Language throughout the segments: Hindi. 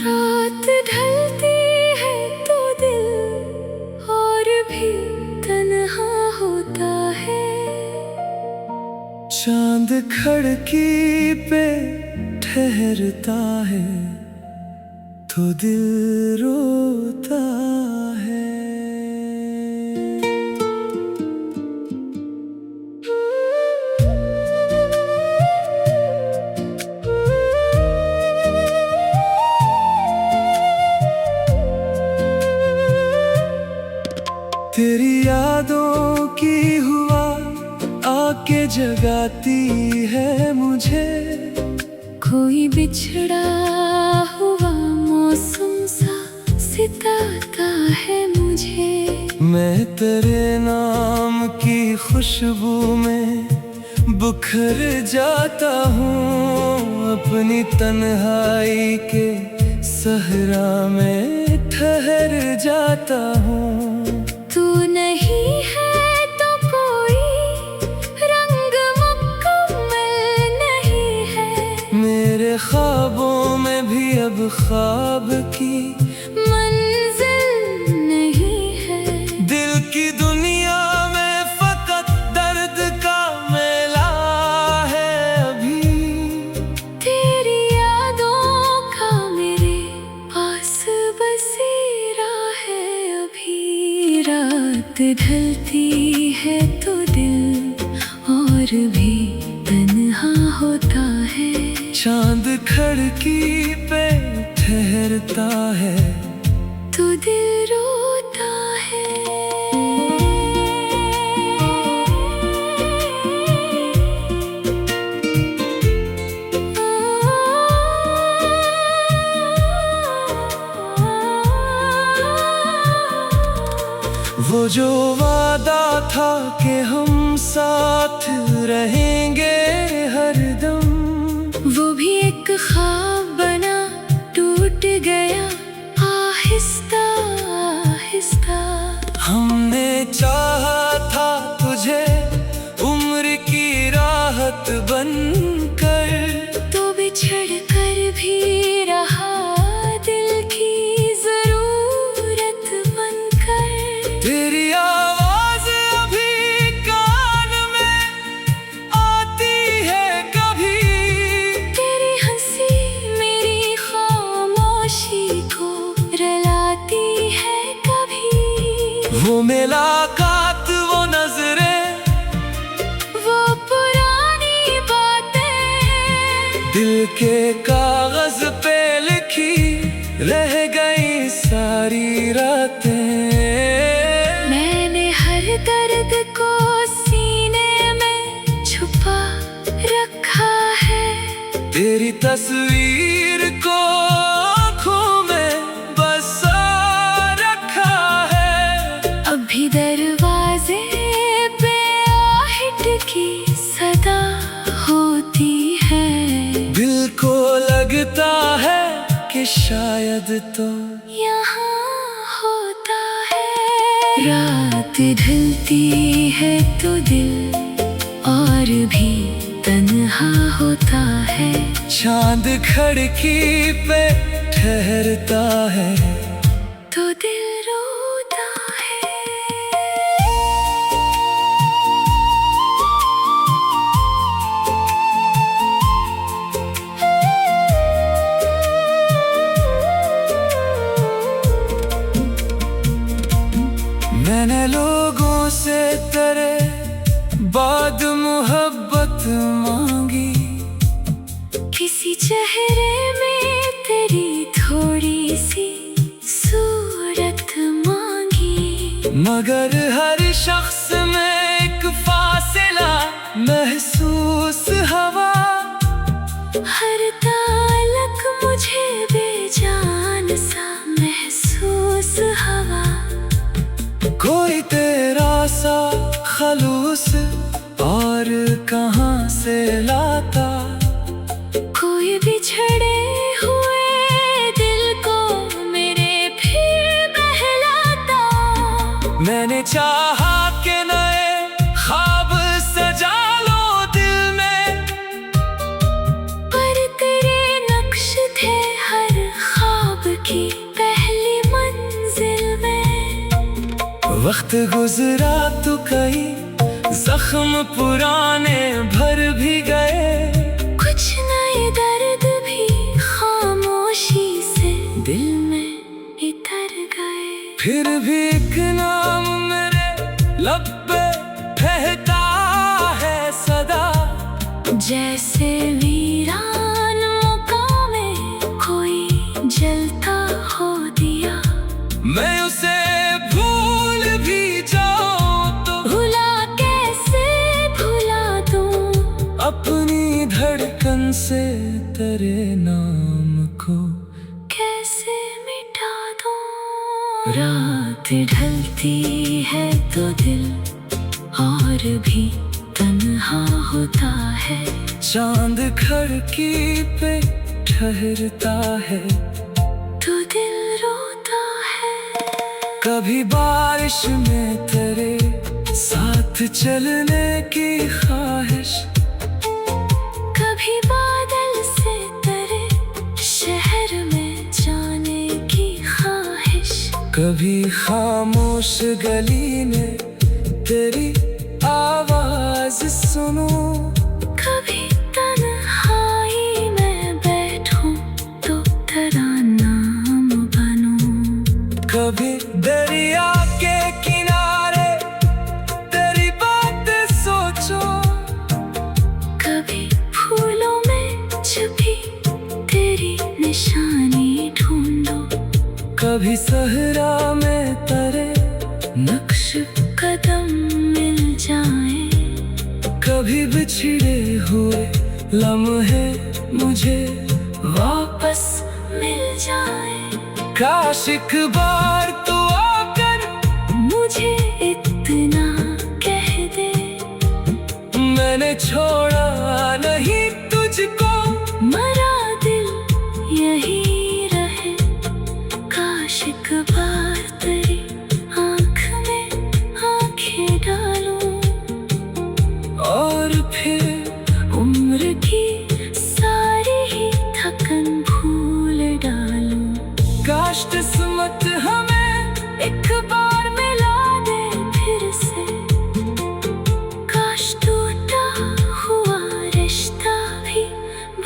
रात ढलती है तो दिल और भी तन्हा होता है। चांद खिड़की पे ठहरता है तो दिल रोता है। तेरी यादों की हुआ आके जगाती है मुझे। कोई बिछड़ा हुआ मौसम सा सिताता है मुझे। मैं तेरे नाम की खुशबू में बुखर जाता हूँ। अपनी तन्हाई के सहरा में ठहर जाता हूँ। तू नहीं है तो कोई रंग मुकम्मल नहीं है। मेरे ख्वाबों में भी अब ख्वाब की मंजिल नहीं है। दिल की दुनिया में फकत दर्द का मेला है अभी। तेरी यादों का मेरे पास बसेरा है अभी। रात ढलती है तो दिल और भी तन्हा होता है। चांद खिड़की पे ठहरता है तो दिल रोता है। वो जो वादा था कि हम साथ रहेंगे हरदम, वो भी एक ख्वाब बना टूट गया आहिस्ता आहिस्ता। हमने चाहा था तुझे उम्र की राहत बनकर। तो बिछड़ कर भी रहा दिल की जरूरत बनकर। तेरी आवाज अभी कान में आती है कभी। तेरी हंसी मेरी खामोशी को रुलाती है कभी। वो मुलाकात, वो नजरें, वो पुरानी बातें दिल के कागज पे लिखी रह गई सारी रातें। मैंने हर दर्द को सीने में छुपा रखा है। तेरी तस्वीर को आँखों में बसा रखा है। अभी दरवाजे पे आहट की सदा होती है। दिल को लगता है कि शायद तो यहाँ होता है। रात ढलती है तो दिल और भी तन्हा होता है। चांद खिड़की पे ठहरता है तो दिल रोता है। मैंने लोगों से तेरे बाद मोहब्बत मांगी। किसी चेहरे में तेरी थोड़ी सी सूरत मांगी। मगर हर शख्स में एक फासिला महसूस हवा। हर तालक मुझे बेजान सा महसूस हवा। कोई तेरा सा खलूस और कहाँ से लाता। कोई बिछड़े हुए दिल को मेरे फिर बहलाता। मैंने चाहा कि नए वक्त गुजरा तो कई जख्म पुराने भर भी गए, कुछ नए दर्द भी खामोशी से दिल में इतर गए। फिर भी एक नाम मेरे लब पे ठहरता है सदा, जैसे वीरान मुकामे कोई जलता हो दिया। मैं उसे भूल भी जाऊं तो भुला कैसे भुला दूं, अपनी धड़कन से तेरे नाम को कैसे मिटा दूं। रात ढलती है तो दिल और भी तन्हा होता है, चांद खिड़की पे ठहरता है तो दिल रोता है। कभी बारिश में तेरे साथ चलने की ख्वाहिश, कभी बादल से तेरे शहर में जाने की ख्वाहिश, कभी खामोश गली में तेरी आवाज सुनूं, कभी तन्हाई में बैठूं तो तेरा नाम बनूं। कभी दरिया के किनारे तेरी बातें सोचो, कभी फूलों में छुपी तेरी निशानी ढूंढो, कभी सहरा में तेरे नक्श कदम मिल जाए, कभी बिछड़े हुए लम्हे मुझे वापस मिल जाए। काश एक बार तू आकर मुझे इतना कह दे, मैंने छोड़ा नहीं तुझको, मरा दिल यही रहे। काश एक बार तेरी आँख में आँखें डालूं, और फिर उम्र की सारी ही थकन भूल डालूं। काश किस्मत हमें एक बार मिला दे फिर से, काश टूटा हुआ रिश्ता भी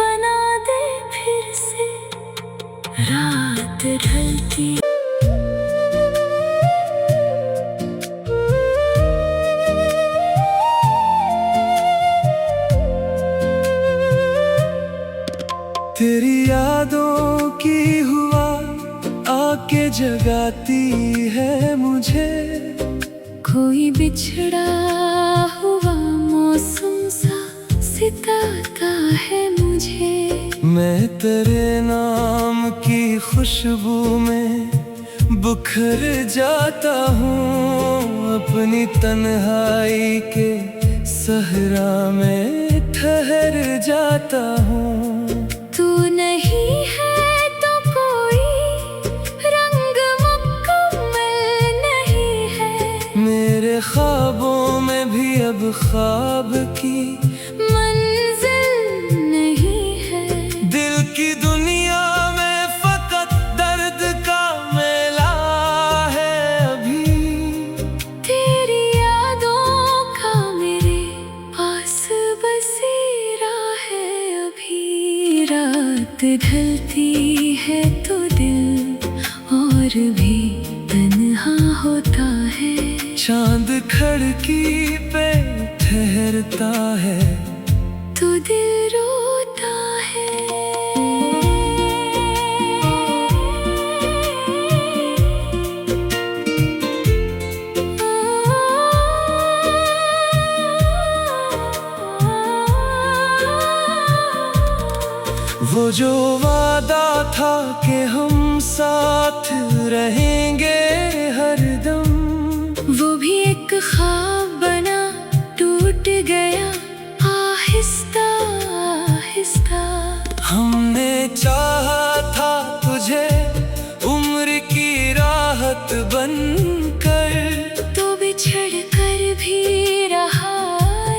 बना दे फिर से। रात ढलती तेरी यादों की हुआ आके जगाती है मुझे, कोई बिछड़ा हुआ मौसम सा सिताता है मुझे। मैं तेरे नाम की खुशबू में बुखर जाता हूँ, अपनी तन्हाई के सहरा में ठहर जाता हूँ। तू नहीं है तो कोई रंग मुकम्मल नहीं है, मेरे ख्वाबों में भी अब ख्वाब की मंजिल नहीं है। दिल की दुनिया में फकत दर्द का मेला है अभी, तेरी यादों का मेरे पास बसेरा है अभी। रात ढलती है तो दिल और भी तन्हा होता है, चांद खिड़की पे ठहरता है तो दिल रोता है। वो जो वादा था कि हम साथ रहेंगे हरदम, वो भी एक ख्वाब बना टूट गया आहिस्ता आहिस्ता। हमने चाहा था तुझे उम्र की राहत बनकर, तो बिछड़ कर भी रहा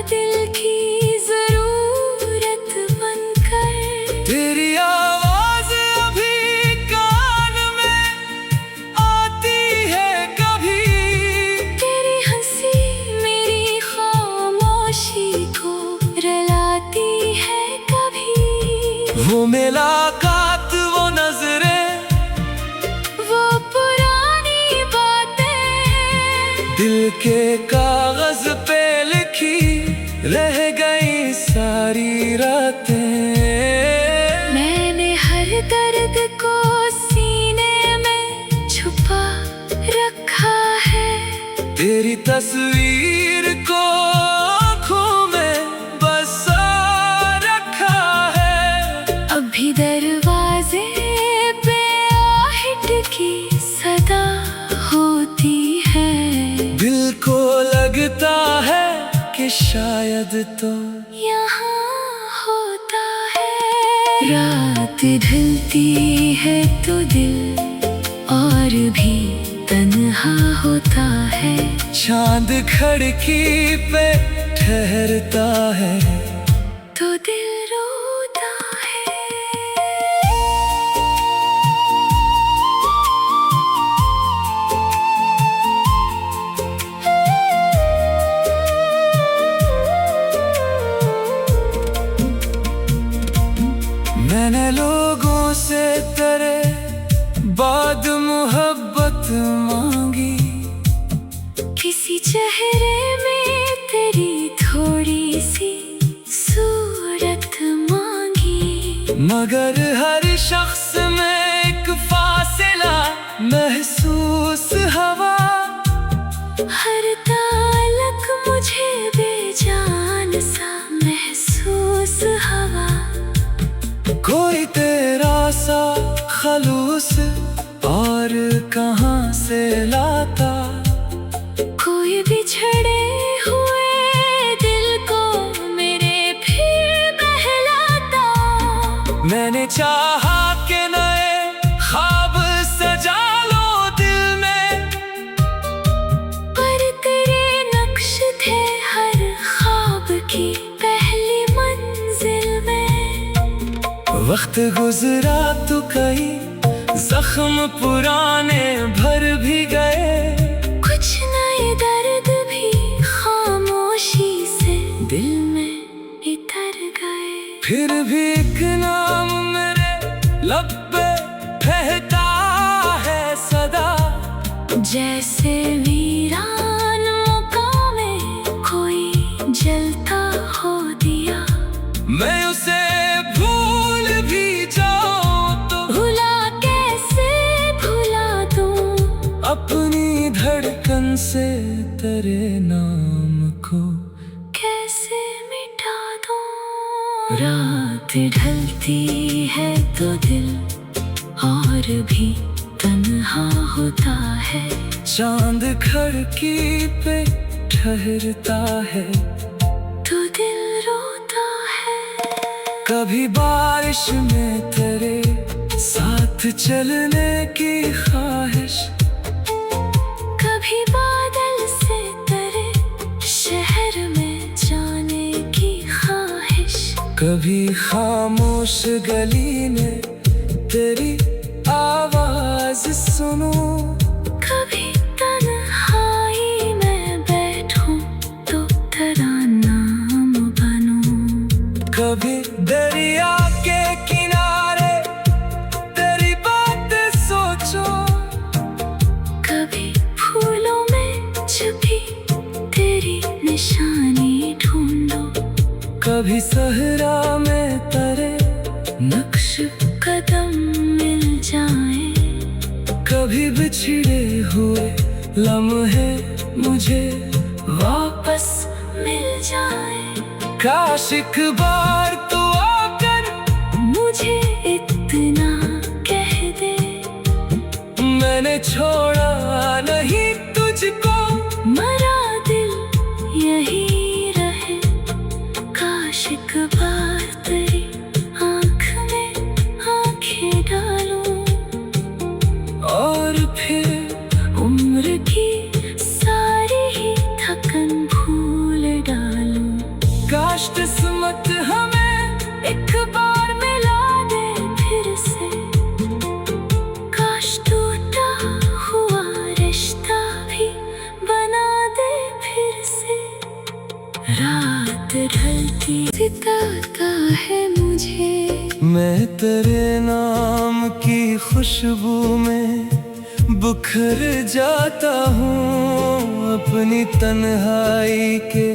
दिल की जरूरत बनकर। तेरी आवाज अभी कान में आती है कभी, मुलाकात वो नजरें, वो पुरानी बातें, दिल के कागज पे लिखी रह गई सारी रातें। मैंने हर दर्द को सीने में छुपा रखा है, तेरी तस्वीर को आँखों में बसा रखा है। अभी दरवाजे पे आहट की सदा होती है, दिल को लगता है कि शायद तो यहाँ होता है। रात ढलती है तो दिल और भी तन्हा होता है, चांद खिड़की पे ठहरता है तो दिल रोता है। मैंने लोगों से तेरे बाद मोहब्बत मांगी, किसी चेहरे में तेरी थोड़ी सी सूरत मांगी, मगर हर शख्स में एक फासिला महसूस हवा। हर तालक मुझे बेजान सा महसूस हवा। कोई तेरा सा खलूस और कहाँ से लाता, कोई बिछड़े हुए दिल को मेरे फिर बहलाता। मैंने चाहा कि नए ख्वाब सजा लो दिल में, पर तेरे नक्श थे हर ख्वाब की पहली मंजिल में। वक्त गुजरा तो कई जख्म पुराने भर भी गए, कुछ नए दर्द भी खामोशी से दिल में इतर गए। फिर भी एक नाम मेरे लब पे ठहरता है सदा, जैसे वीरान मकामे कोई जलता हो दिया। मैं उसे भूल भी जाऊं तो भुला कैसे भुला दूं, अपनी धड़कन से तेरे नाम को कैसे मिटा दूं। रात ढलती है तो दिल और भी तन्हा होता है, चांद खिड़की पे ठहरता है तो दिल रोता है। कभी बारिश में तेरे साथ चलने की ख्वाहिश, कभी बादल से तेरे शहर में जाने की ख्वाहिश, कभी खामोश गली में तेरी आवाज सुनो, कभी तन्हाई में बैठूं तो तेरा नाम बनूं। कभी दरिया के किनारे तेरी बातें सोचो, कभी फूलों में छुपी तेरी निशानी ढूंढो, कभी सहरा में तेरे नक्श कदम मिल जाए, कभी बिछड़े हुए लम्हे मुझे वापस मिल जाए। काश एक बार तू आकर मुझे इतना कह दे, मैंने छोड़ा नहीं तुझको, मरा दिल यही रहे। काश एक बार तेरी आँख में आँखें डालूं, और फिर उम्र की सारी ही थकन भूल डालूं। काश किस्मत हमें एक बार मिला दे फिर से, काश टूटा हुआ रिश्ता भी रात ढलती सिताता है मुझे। मैं तेरे नाम की खुशबू में बुखर जाता हूँ, अपनी तन्हाई के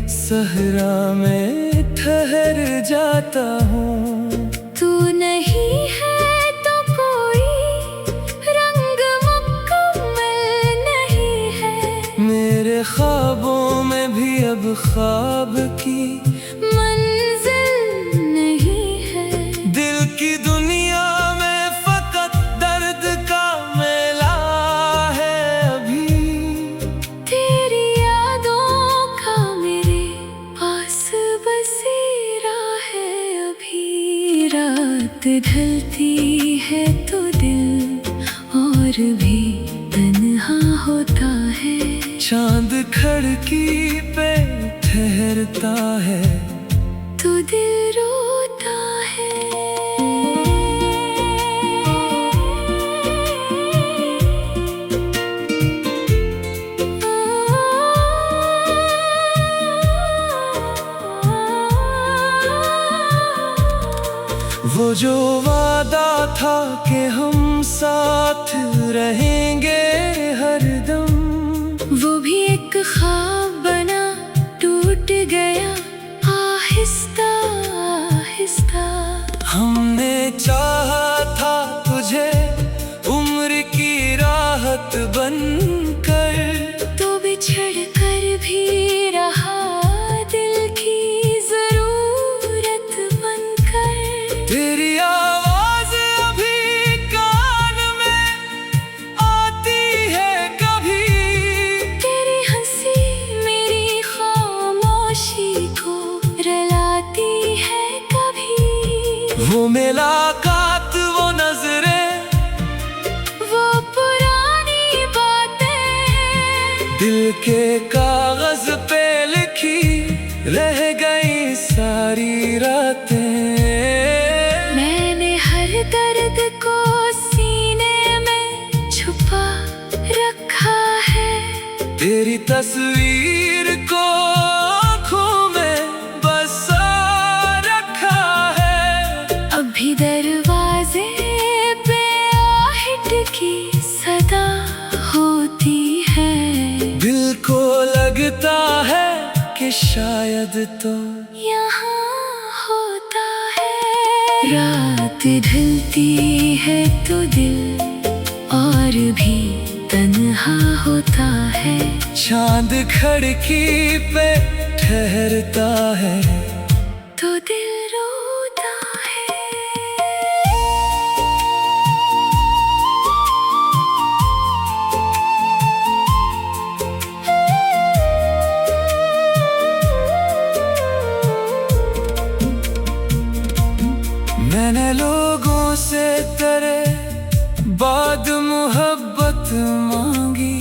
सहरा में ठहर जाता हूँ। तू नहीं है तो कोई रंग मुकम्मल नहीं है। मेरे ख्वाबों में भी अब ख्वाब की मंजिल नहीं है। दिल की दुनिया में फकत दर्द का मेला है अभी। तेरी यादों का मेरे पास बसेरा है अभी। रात ढलती है तो दिल और भी तन्हा होता है। चांद खिड़की पे ठहरता है तो दिल रोता है। वो जो वादा था कि हम साथ रहेंगे हरदम, वो भी एक ख्वाब बना टूट गया आहिस्ता आहिस्ता। हमने चाहा था तुझे उम्र की राहत बनकर, तो बिछड़ कर भी रहा दिल की जरूरत बनकर। तेरी आवाज अभी कान में आती है कभी। तेरी हंसी मेरी खामोशी को रुलाती है कभी। वो मुलाकात, वो नजरें, वो पुरानी बातें दिल के कागज पे लिखी रह गई सारी रातें। मैंने हर दर्द को सीने में छुपा रखा है। तेरी तस्वीर को आँखों में बसा रखा है। अभी दरवाजे पे आहट की सदा होती है। दिल को लगता है कि शायद तो यहाँ होता है। रात ढलती है तो दिल और भी तन्हा होता है। चांद खिड़की पे ठहरता है तो दिल रोता है। मैंने लोगों से तेरे बाद मोहब्बत मांगी,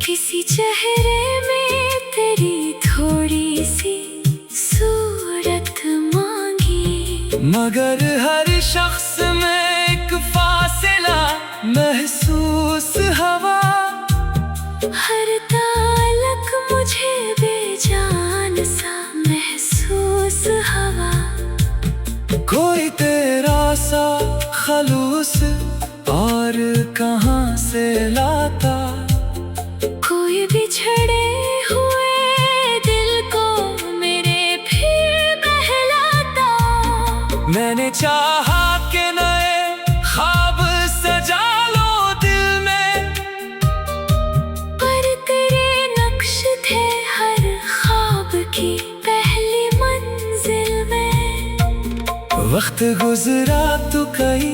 किसी चेहरे में तेरी थोड़ी सी सूरत मांगी। मगर हर शख्स में एक फासला महसूस हवा। हर तालक मुझे बेजान सा महसूस हवा। कोई तेरा सा खलूस और कहाँ से लाता। कोई बिछड़े हुए दिल को मेरे फिर बहलाता। मैंने चाहा कि नए ख्वाब सजा लो दिल में, पर तेरे नक्श थे हर ख्वाब की पहली मंजिल में। वक्त गुजरा तो कई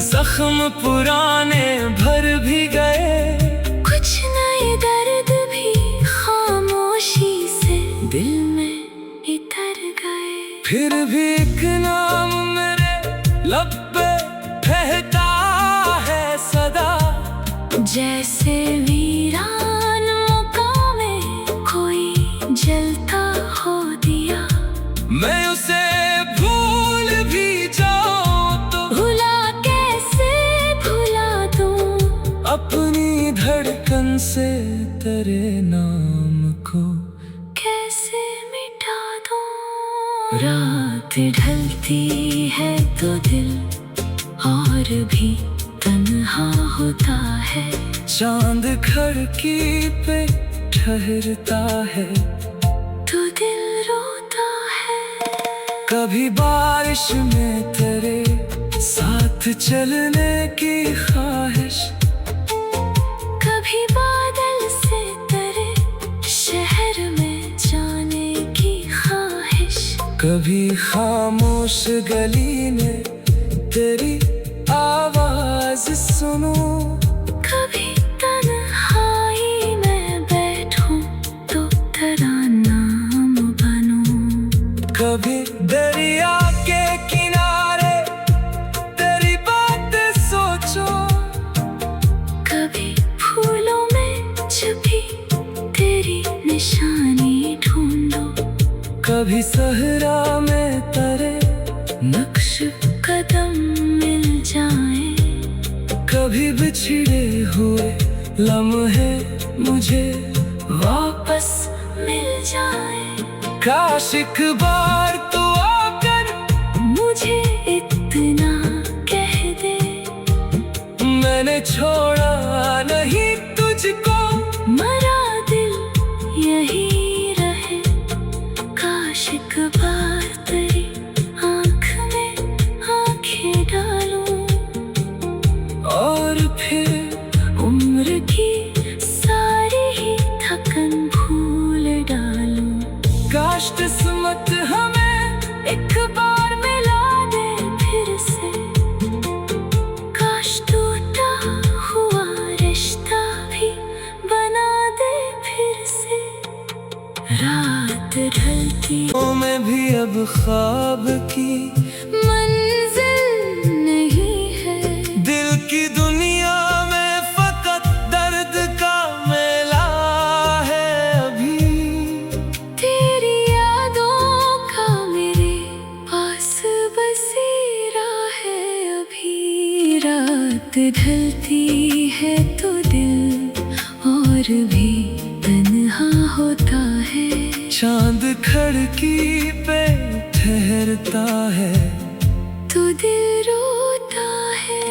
जख्म पुराने भर भी गए। कुछ नए दर्द भी खामोशी से दिल में इतर गए। फिर भी एक नाम मेरे लब पे ठहरता है सदा। जैसे वीरान मुकामे कोई जलता हो दिया। मैं उसे भूल भी जाऊं तो भुला कैसे भुला दूं। अपनी धड़कन से तेरे नाम को कैसे रात ढलती है तो दिल और भी तन्हा होता है। चांद खिड़की पे ठहरता है तो दिल रोता है। कभी बारिश में तेरे साथ चलने की ख्वाहिश, कभी बादल से तेरे शहर में जाने की ख्वाहिश, कभी खामोश गली में तेरी आवाज सुनूं, कभी तन्हाई में बैठूं तो तेरा नाम बनूं। कभी दरिया के किनारे तेरी बातें सोचो, कभी फूलों में छुपी तेरी निशानी ढूंढो, कभी सहरा में तेरे नक्श कदम मिल जाए, कभी बिछड़े हुए लम्हे मुझे वापस मिल जाए। काश एक बार तू आकर मुझे इतना कह दे, मैंने छोड़ा नहीं तुझको, मरा दिल यही रहे। काश एक बार तेरी आँख में आँखें डालूं और फिर उम्र की सारी ही थकन भूल डालूं। काश किस्मत हमें एक बार मिला दे फिर से, काश टूटा हुआ रिश्ता भी बना दे फिर से। रात ढलती में भी अब ख्वाब की मंजिल नहीं है, दिल की दुनिया में फकत दर्द का मेला है अभी। तेरी यादों का मेरे पास बसेरा है अभी। रात ढलती है तो दिल और भी तन्हा होता है। चांद खिड़की पे ठहरता है तो दिल रोता है।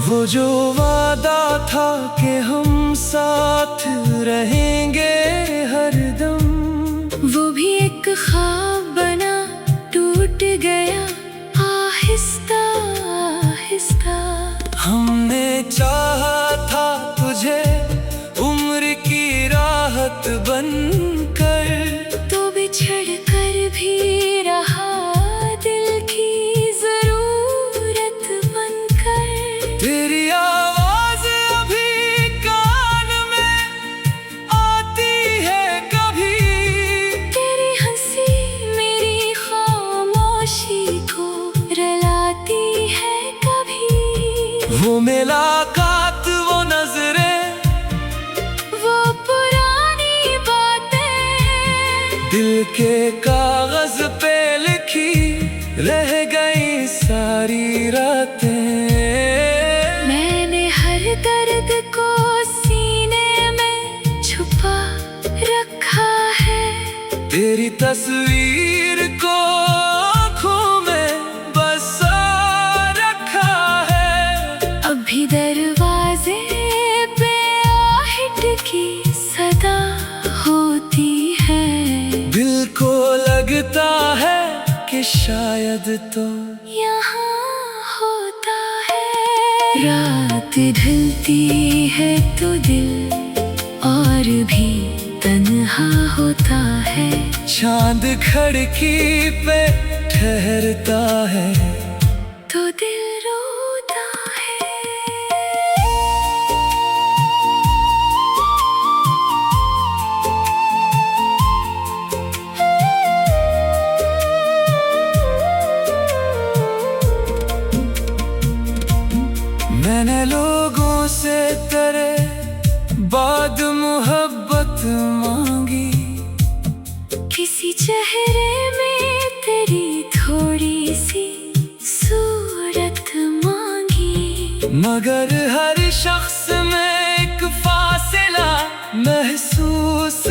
वो जो वादा था कि हम साथ रहेंगे हरदम, वो भी एक ख्वाब बना टूट गया आहिस्ता आहिस्ता। हमने चाहा था तुझे उम्र की राहत बनकर, तो बिछड़ कर भी रहा दिल की जरूरत बनकर। तेरी आवाज अभी कान में आती है कभी, तेरी हंसी मेरी खामोशी को रुलाती है कभी। वो मुलाकात वो नजरें वो पुरानी बातें दिल के कागज पे लिखी रह गई सारी रातें। मैंने हर दर्द को सीने में छुपा रखा है, तेरी तस्वीर को आँखों में बसा रखा है। अभी दरवाजे पे आहट की सदा होती है। दिल को लगता है कि शायद तो यहाँ होता है। रात ढलती है तो दिल और भी तन्हा होता है। चांद खिड़की पे ठहरता है तो दिल रोता है। मैंने लोगों से तेरे बाद मोहब्बत मांगी, किसी चेहरे में तेरी मगर हर शख्स में एक फासिला महसूस